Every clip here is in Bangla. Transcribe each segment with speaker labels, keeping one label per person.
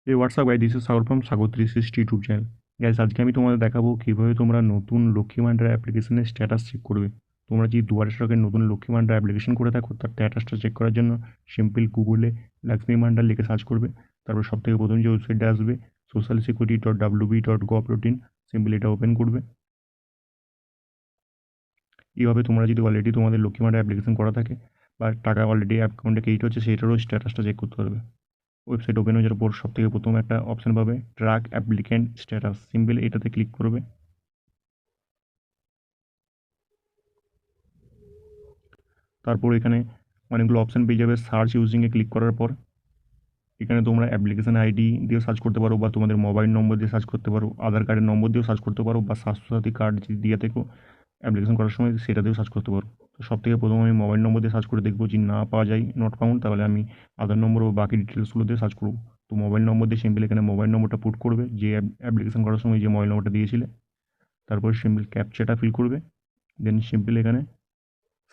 Speaker 1: এই WhatsApp guys, this is Sagar from Sagar 360 YouTube channel. Guys, আজকে আমি তোমাদের দেখাবো কীভাবে তোমরা নতুন লক্ষ্মী ভান্ডার অ্যাপ্লিকেশনের স্ট্যাটাস চেক করবে। তোমরা যদি দুয়ারে সরকারের নতুন লক্ষ্মী ভান্ডার অ্যাপ্লিকেশন করে থাকো, তার স্ট্যাটাসটা চেক করার জন্য সিম্পল গুগলে লক্ষ্মী ভান্ডার লিখে সার্চ করবে। তারপর সবথেকে প্রথম যে ওয়েবসাইটটা আসবে social security.wb.gov.in, সিম্পল এটা ওপেন করবে। এইভাবে তোমরা যদি অলরেডি তোমাদের লক্ষ্মী ভান্ডার অ্যাপ্লিকেশন করা থাকে বা টাকা অলরেডি অ্যাকাউন্টে ক্রেডিট হচ্ছে, সেটারও স্ট্যাটাসটা চেক করতে পারবে। ওয়েবসাইট ওপেন হয়ে যাওয়ার পর সবথেকে প্রথম একটা অপশান পাবে, ট্র্যাক অ্যাপ্লিক্যান্ট স্ট্যাটাস। সিম্পল এটাতে ক্লিক করবে। তারপর এখানে অনেকগুলো অপশান পেয়ে যাবে। সার্চ ইউজিংয়ে ক্লিক করার পর এখানে তোমরা অ্যাপ্লিকেশন আইডি দিয়েও সার্চ করতে পারো, বা তোমাদের মোবাইল নম্বর দিয়ে সার্চ করতে পারো, আধার কার্ডের নম্বর দিয়েও সার্চ করতে পারো, বা স্বাস্থ্যসাথী কার্ড যদি দিয়ে থেকো অ্যাপ্লিকেশন করার সময় সেটা দিয়েও সার্চ করতে পারো। তো সবথেকে প্রথম আমি মোবাইল নম্বর দিয়ে সার্চ করে দেখবো, যদি না পাওয়া যায় নট ফাউন্ড, তাহলে আমি আধার নম্বর ও বাকি ডিটেলসগুলো দিয়ে সার্চ করবো। তো মোবাইল নম্বর দিয়ে সিম্পল এখানে মোবাইল নম্বরটা পুট করবে, যে অ্যাপ্লিকেশন করার সময় যে মোবাইল নম্বরটা দিয়েছিলে। তারপর সিম্পল ক্যাপচাটা ফিল করবে, দেন সিম্পল এখানে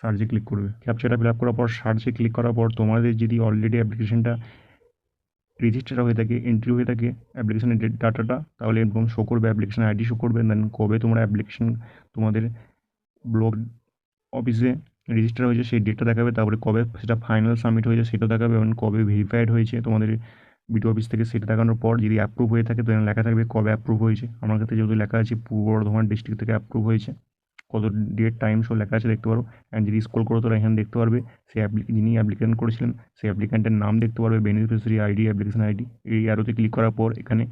Speaker 1: সার্চে ক্লিক করবে। ক্যাপচাটা ফিল আপ করার পর সার্চে ক্লিক করার পর তোমাদের যদি অলরেডি অ্যাপ্লিকেশনটা রেজিস্টার হয়ে থাকে, এন্ট্রি হয়ে থাকে অ্যাপ্লিকেশনের ডাটাটা, তাহলে এরকম শো করবে, অ্যাপ্লিকেশন আইডি শো করবে। দেন কবে তোমরা অ্যাপ্লিকেশন তোমাদের ব্লক অফিসে রেজিস্টার হয়েছে সেই ডেটটা দেখাবে। তারপরে কবে সেটা ফাইনাল সাবমিট হয়েছে সেটা দেখাবে, এবং কবে ভেরিফাইড হয়েছে তোমাদের বিডিও অফিস থেকে সেটা দেখানোর পর যদি অ্যাপ্রুভ হয়ে থাকে তো লেখা থাকবে কবে অ্যাপ্রুভ হয়েছে। আমার কাছে যেহেতু লেখা আছে পূর্ব বর্ধমান ডিস্ট্রিক্ট থেকে অ্যাপ্রুভ হয়েছে, কত ডেট টাইম সব লেখা আছে দেখতে পারো। অ্যান্ড যদি স্ক্রল করো তো এখানে দেখতে পারবে সেই যিনি অ্যাপ্লিকেশন করেছিলেন সেই অ্যাপ্লিক্যান্টের নাম দেখতে পারবে, বেনিফিশিয়ারি আইডি, অ্যাপ্লিকেশন আইডি। এই অ্যারোতে ক্লিক করার পর এখানে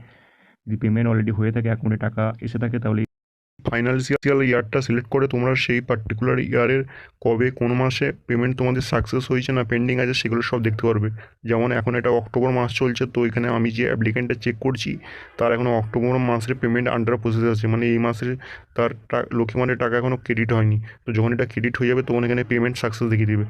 Speaker 1: যদি পেমেন্ট অলরেডি হয়ে থাকে, অ্যাকাউন্টে টাকা এসে থাকে, তাহলে ফাইন্যান্সিয়াল ইয়ারটা সিলেক্ট করে তোমরা সেই পার্টিকুলার ইয়ারের কবে কোন মাসে পেমেন্ট তোমাদের সাকসেস হয়েছে না পেন্ডিং আছে সেগুলো সব দেখতে পারবে। যেমন এখন এটা অক্টোবর মাস চলছে, তো এখানে আমি যে অ্যাপ্লিকেন্টটা চেক করছি তার এখনও অক্টোবর মাসের পেমেন্ট আন্ডার প্রসেস আছে, মানে এই মাসে তার লক্ষ্মী ভান্ডারের টাকা এখনও ক্রেডিট হয়নি। তো যখন এটা ক্রেডিট হয়ে যাবে তখন এখানে পেমেন্ট সাকসেস দেখিয়ে দেবে।